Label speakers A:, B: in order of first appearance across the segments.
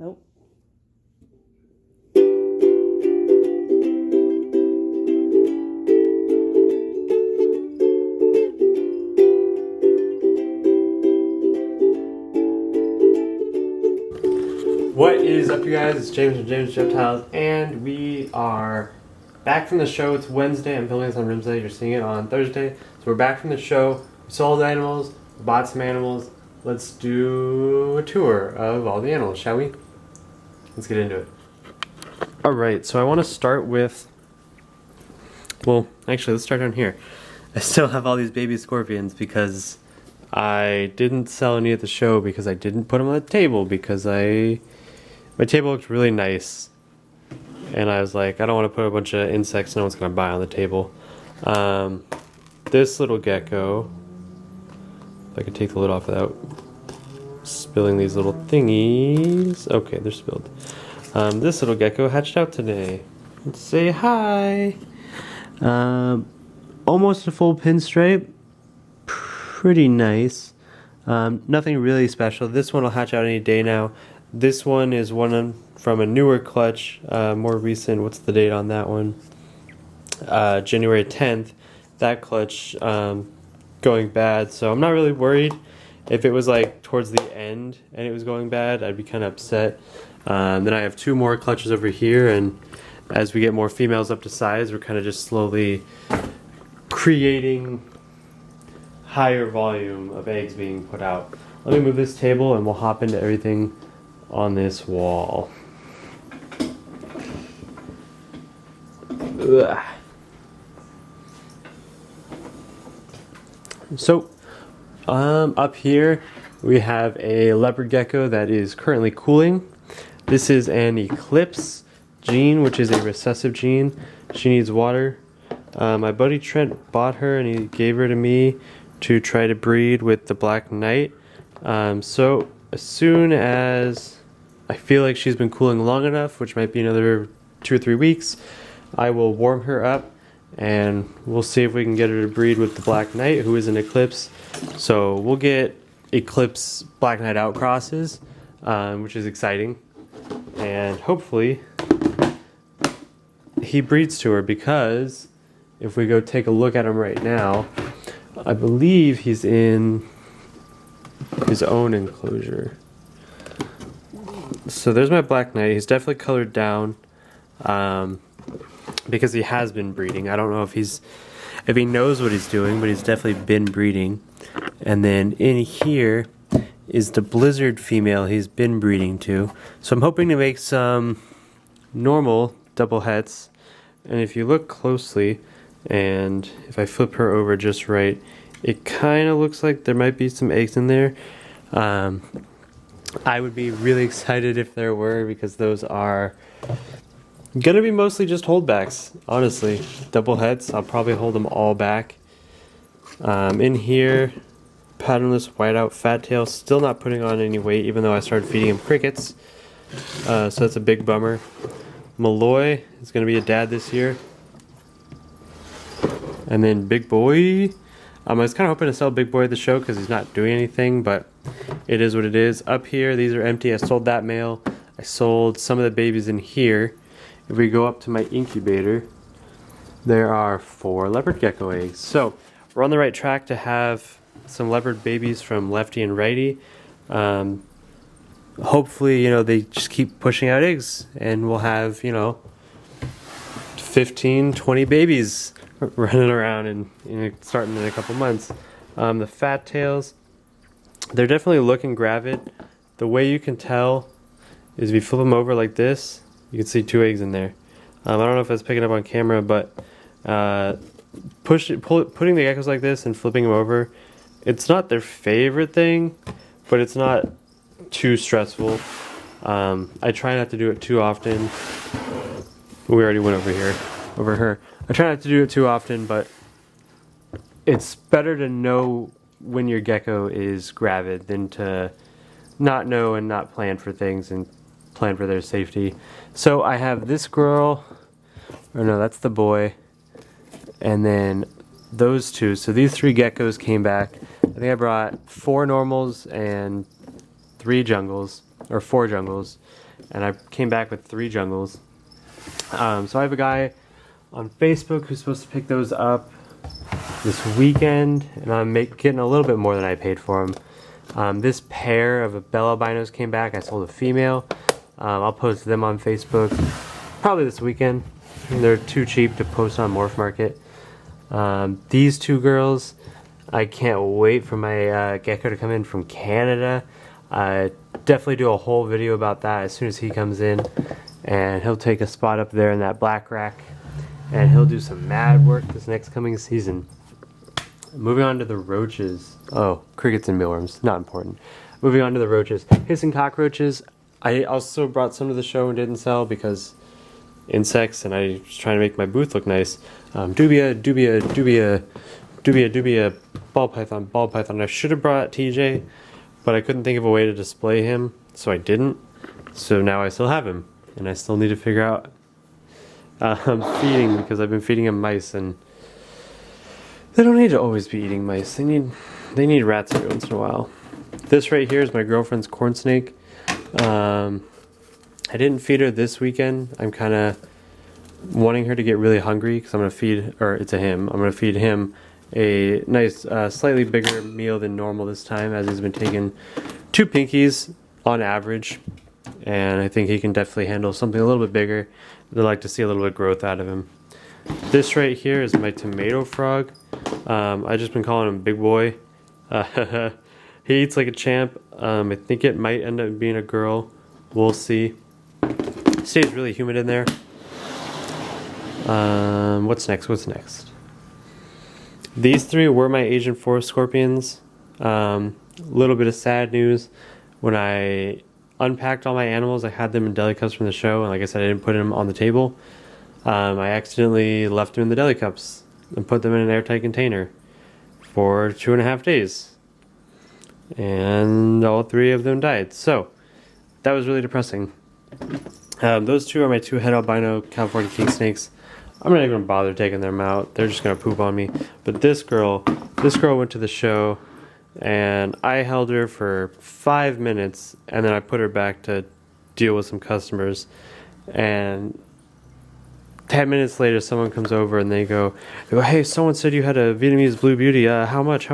A: Nope.
B: What is up, you guys? It's James from James Reptiles, and we are back from the show. It's Wednesday. I'm filming this on Wednesday. You're seeing it on Thursday. So we're back from the show. We sold animals, we bought some animals. Let's do a tour of all the animals, shall we? Let's get into it. Alright, so I want to start with... Well, actually, let's start down here. I still have all these baby scorpions because I didn't sell any at the show because I didn't put them on the table because my table looked really nice, and I was like, I don't want to put a bunch of insects no one's going to buy on the table. This little gecko, if I could take the lid off without spilling these little thingies. Okay, they're spilled. This little gecko hatched out today. Let's say hi. Almost a full pinstripe. Pretty nice. Nothing really special. This one will hatch out any day now. This one is one from a newer clutch, more recent. What's the date on that one? January 10th. That clutch going bad, so I'm not really worried. If it was like towards the end and it was going bad, I'd be kind of upset. Then I have two more clutches over here, and as we get more females up to size, we're kind of just slowly creating higher volume of eggs being put out. Let me move this table and we'll hop into everything on this wall. Ugh. So, up here we have a leopard gecko that is currently cooling. This is an eclipse gene, which is a recessive gene. She needs water. My buddy Trent bought her and he gave her to me to try to breed with the Black Knight. So as soon as I feel like she's been cooling long enough, which might be another 2 or 3 weeks, I will warm her up and we'll see if we can get her to breed with the Black Knight, who is an eclipse. So we'll get eclipse Black Knight outcrosses, which is exciting, and hopefully he breeds to her, because if we go take a look at him right now, I believe he's in his own enclosure. So there's my Black Knight. He's definitely colored down because he has been breeding. I don't know if he knows what he's doing, but he's definitely been breeding. And then in here is the Blizzard female he's been breeding to. So I'm hoping to make some normal double hets. And if you look closely, and if I flip her over just right, it kind of looks like there might be some eggs in there. I would be really excited if there were, because those are gonna be mostly just holdbacks, honestly. Double heads, I'll probably hold them all back. In here, patternless whiteout fat tail, still not putting on any weight, even though I started feeding him crickets. So that's a big bummer. Malloy is gonna be a dad this year. And then Big Boy, I was kind of hoping to sell Big Boy at the show because he's not doing anything, but it is what it is. Up here, these are empty. I sold that male. I sold some of the babies in here. If we go up to my incubator, there are 4 leopard gecko eggs. So we're on the right track to have some leopard babies from lefty and righty. Hopefully, they just keep pushing out eggs, and we'll have, 15, 20 babies running around and starting in a couple months. The fat tails, they're definitely looking gravid. The way you can tell is if you flip them over like this, you can see 2 eggs in there. I don't know if that's picking up on camera, but putting the geckos like this and flipping them over, it's not their favorite thing, but it's not too stressful. I try not to do it too often. We already went over her. I try not to do it too often, but it's better to know when your gecko is gravid than to not know and not plan for things and plan for their safety. So I have this girl, or no, that's the boy, and then those 2. So these 3 geckos came back. I think I brought 4 normals and 3 jungles, or 4 jungles, and I came back with 3 jungles. So I have a guy on Facebook who's supposed to pick those up this weekend, and I'm getting a little bit more than I paid for them. This pair of Bell albinos came back. I sold a female. I'll post them on Facebook probably this weekend. They're too cheap to post on MorphMarket. These 2 girls, I can't wait for my gecko to come in from Canada. Definitely do a whole video about that as soon as he comes in, and he'll take a spot up there in that black rack, and he'll do some mad work this next coming season. Moving on to the roaches. Oh, crickets and mealworms, not important. Moving on to the roaches. Hissing cockroaches. I also brought some to the show and didn't sell because insects, and I was trying to make my booth look nice. Dubia, ball python. I should have brought TJ, but I couldn't think of a way to display him, so I didn't. So now I still have him, and I still need to figure out feeding, because I've been feeding him mice, and they don't need to always be eating mice. They need rats every once in a while. This right here is my girlfriend's corn snake. I didn't feed her this weekend. I'm kind of wanting her to get really hungry because I'm going to feed, or it's a him, I'm going to feed him a nice, slightly bigger meal than normal this time, as he's been taking 2 pinkies on average, and I think he can definitely handle something a little bit bigger. I'd like to see a little bit of growth out of him. This right here is my tomato frog. I've just been calling him Big Boy. He eats like a champ. I think it might end up being a girl. We'll see. It stays really humid in there. What's next? These 3 were my Asian forest scorpions. Little bit of sad news. When I unpacked all my animals, I had them in deli cups from the show, and like I said, I didn't put them on the table. I accidentally left them in the deli cups and put them in an airtight container for 2.5 days. And all 3 of them died. So that was really depressing. Those 2 are my 2 head albino California king snakes. I'm not even gonna bother taking them out. They're just gonna poop on me. But this girl went to the show, and I held her for 5 minutes, and then I put her back to deal with some customers. And 10 minutes later, someone comes over and they go, "Hey, someone said you had a Vietnamese blue beauty. How much?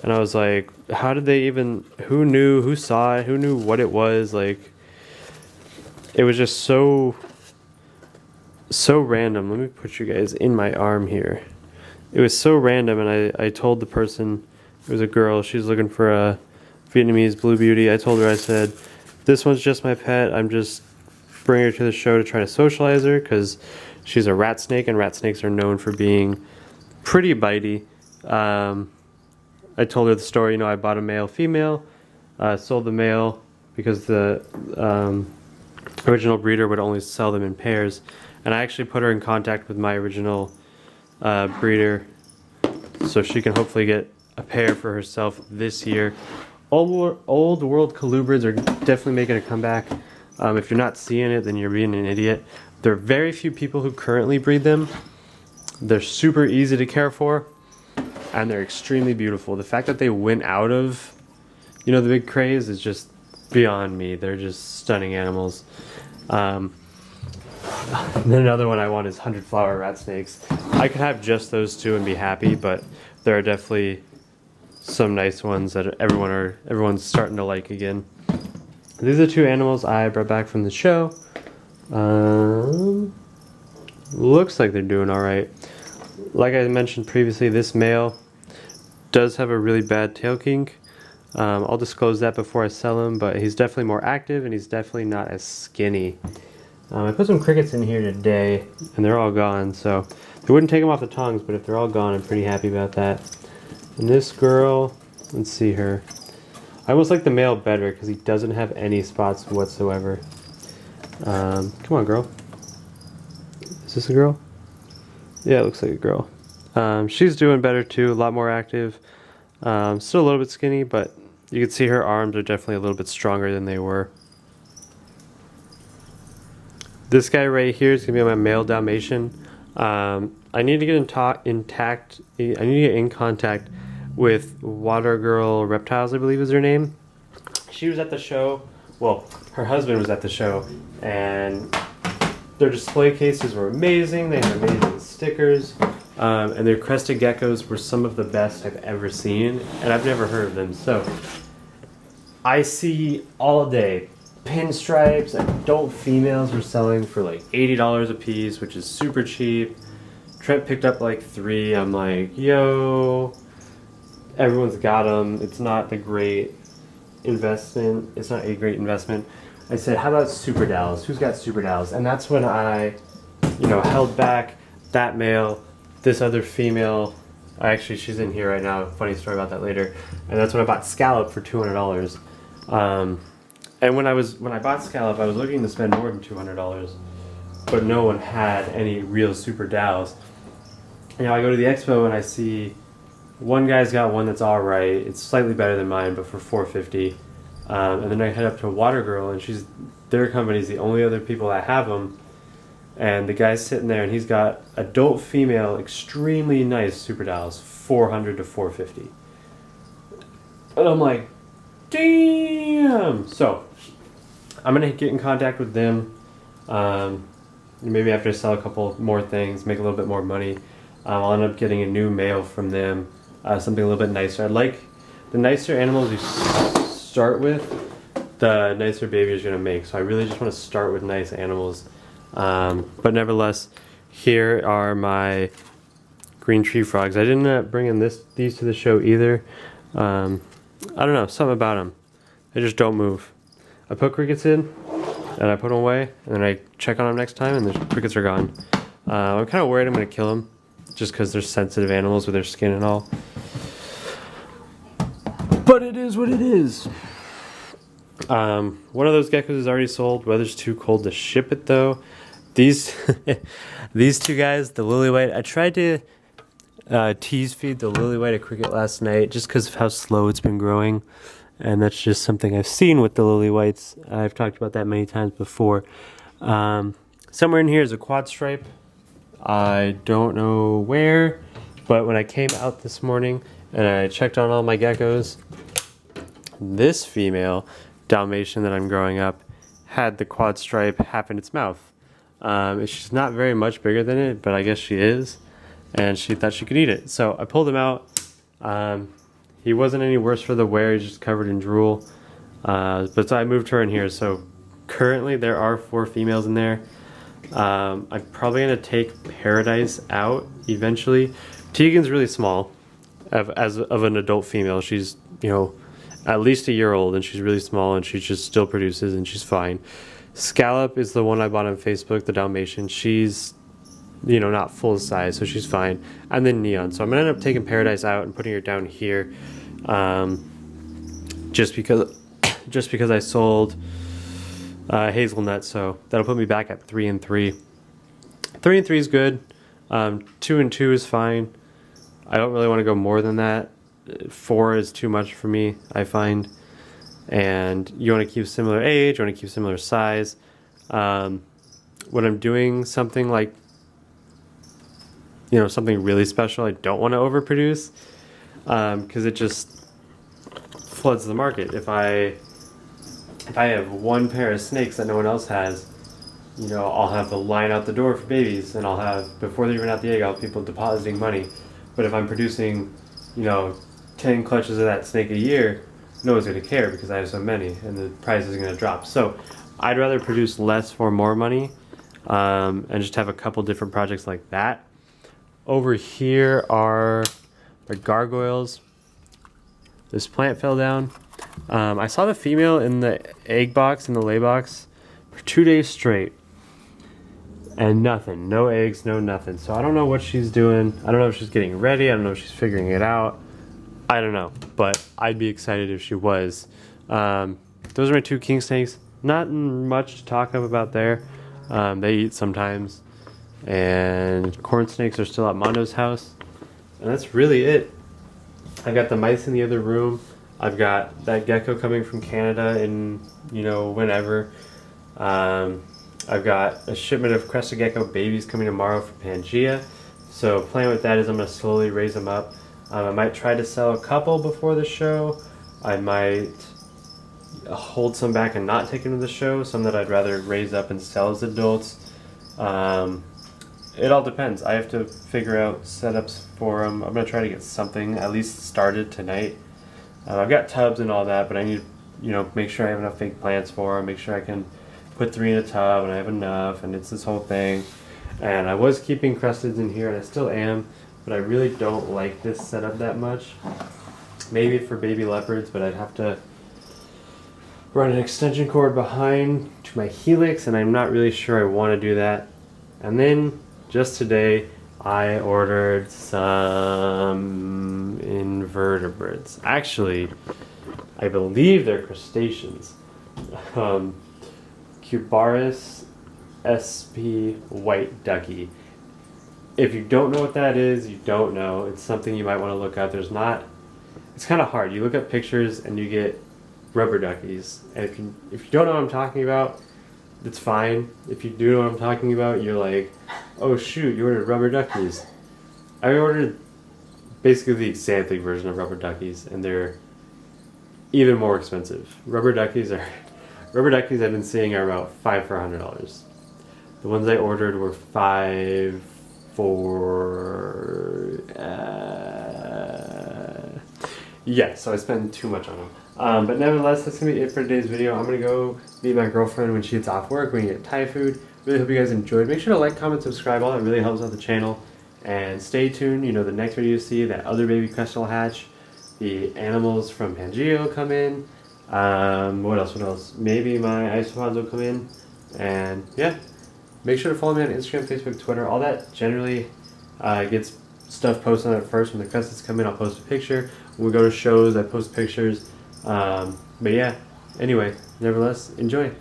B: And I was like, how did they even, who knew, who saw it, who knew what it was? Like, it was just so random. Let me put you guys in my arm here. It was so random, and I told the person, it was a girl, she's looking for a Vietnamese blue beauty. I told her, I said, this one's just my pet. I'm just bringing her to the show to try to socialize her, because she's a rat snake, and rat snakes are known for being pretty bitey. I told her the story, I bought a male, female, sold the male because the original breeder would only sell them in pairs. And I actually put her in contact with my original breeder, so she can hopefully get a pair for herself this year. Old world colubrids are definitely making a comeback. If you're not seeing it, then you're being an idiot. There are very few people who currently breed them. They're super easy to care for, and they're extremely beautiful. The fact that they went out of, the big craze is just beyond me. They're just stunning animals. And then another one I want is 100 flower rat snakes. I could have just those 2 and be happy, but there are definitely some nice ones that everyone's starting to like again. These are 2 animals I brought back from the show. Looks like they're doing all right. Like I mentioned previously, this male does have a really bad tail kink. I'll disclose that before I sell him, but he's definitely more active, and he's definitely not as skinny. I put some crickets in here today, and they're all gone, so they wouldn't take them off the tongs, but if they're all gone, I'm pretty happy about that. And this girl, let's see her. I almost like the male better because he doesn't have any spots whatsoever. Come on, girl. Is this a girl? Yeah, it looks like a girl. She's doing better too, a lot more active. Still a little bit skinny, but you can see her arms are definitely a little bit stronger than they were. This guy right here is gonna be my male Dalmatian. I need to get in contact with Water Girl Reptiles, I believe is her name. She was at the show well, her husband was at the show, and their display cases were amazing. They had amazing stickers, and their crested geckos were some of the best I've ever seen, and I've never heard of them. So I see all day pinstripes. Adult females were selling for like $80 a piece, which is super cheap. Trent picked up like 3. I'm like, yo, everyone's got them. It's not the great investment. It's not a great investment. I said, how about super dowels? Who's got super dowels? And that's when I, held back that male, this other female. Actually, she's in here right now. Funny story about that later. And that's when I bought scallop for $200. And when I bought scallop, I was looking to spend more than $200, but no one had any real super dowels. I go to the expo and I see one guy's got one that's all right. It's slightly better than mine, but for $450. And then I head up to Water Girl, and their company's the only other people that have them. And the guy's sitting there, and he's got adult female, extremely nice super dowels, $400 to $450. And I'm like, damn. So I'm gonna get in contact with them. Maybe after I sell a couple more things, make a little bit more money, I'll end up getting a new male from them, something a little bit nicer. I like the nicer animals you start with, the nicer baby you're gonna make. So I really just want to start with nice animals. But nevertheless, here are my green tree frogs. I didn't end up bringing these to the show either. I don't know, something about them. They just don't move. I put crickets in, and I put them away, and then I check on them next time, and the crickets are gone. I'm kind of worried I'm going to kill them, just because they're sensitive animals with their skin and all. But it is what it is. One of those geckos is already sold. Weather's too cold to ship it, though. These two guys, the lily white, I tried to tease feed the lily white a cricket last night just because of how slow it's been growing, and that's just something I've seen with the lily whites. I've talked about that many times before. Somewhere in here is a quad stripe. I don't know where, but when I came out this morning and I checked on all my geckos, this female Dalmatian that I'm growing up had the quad stripe half in its mouth. She's not very much bigger than it, but I guess she is. And she thought she could eat it. So I pulled him out. He wasn't any worse for the wear, he's just covered in drool. But so I moved her in here. So currently there are 4 females in there. I'm probably going to take Paradise out eventually. Tegan's really small of an adult female. She's, at least a year old, and she's really small, and she just still produces, and she's fine. Scallop is the one I bought on Facebook, the Dalmatian. She's not full size, so she's fine. And then Neon. So I'm gonna end up taking Paradise out and putting her down here, just because I sold Hazelnut. So that'll put me back at 3 and 3. 3 and 3 is good. 2 and 2 is fine. I don't really want to go more than that. 4 is too much for me, I find. And you want to keep similar age. You want to keep similar size. When I'm doing something like something really special, I don't want to overproduce, because it just floods the market. If I have one pair of snakes that no one else has, I'll have the line out the door for babies, and I'll have, before they're even out the egg, I'll have people depositing money. But if I'm producing, 10 clutches of that snake a year, no one's going to care because I have so many, and the price is going to drop. So I'd rather produce less for more money, and just have a couple different projects like that. Over here are the gargoyles. This plant fell down. I saw the female in the egg box, in the lay box, for 2 days straight. And nothing. No eggs, no nothing. So I don't know what she's doing. I don't know if she's getting ready. I don't know if she's figuring it out. I don't know. But I'd be excited if she was. Those are my 2 king snakes. Not much to talk about there. They eat sometimes. And corn snakes are still at Mondo's house. And that's really it. I've got the mice in the other room. I've got that gecko coming from Canada in, whenever. I've got a shipment of crested gecko babies coming tomorrow for Pangea. So plan with that is I'm going to slowly raise them up. I might try to sell a couple before the show. I might hold some back and not take them to the show, some that I'd rather raise up and sell as adults. It all depends. I have to figure out setups for them. I'm going to try to get something at least started tonight. I've got tubs and all that, but I need to, make sure I have enough fake plants for them, make sure I can put 3 in a tub and I have enough, and it's this whole thing. And I was keeping crusteds in here, and I still am, but I really don't like this setup that much. Maybe for baby leopards, but I'd have to run an extension cord behind to my helix, and I'm not really sure I want to do that. And then just today I ordered some invertebrates. Actually, I believe they're crustaceans. Cubaris SP white ducky. If you don't know what that is, you don't know. It's something you might want to look up. It's kind of hard. You look up pictures and you get rubber duckies. And if you don't know what I'm talking about, it's fine. If you do know what I'm talking about, you're like, oh shoot, you ordered rubber duckies. I ordered basically the xanthic version of rubber duckies, and they're even more expensive. Rubber duckies I've been seeing are about $5 for $100. The ones I ordered were $5 for so I spent too much on them. But nevertheless, that's going to be it for today's video. I'm going to go meet my girlfriend when she gets off work. We're going to get Thai food. Really hope you guys enjoyed. Make sure to like, comment, subscribe. All that really helps out the channel. And stay tuned. The next video you see, that other baby crest will hatch. The animals from Pangeo come in. What else? Maybe my isopods will come in. And yeah, make sure to follow me on Instagram, Facebook, Twitter. All that generally gets stuff posted on it first. When the crescents come in, I'll post a picture. When we go to shows, I post pictures. But yeah, anyway, nevertheless, enjoy.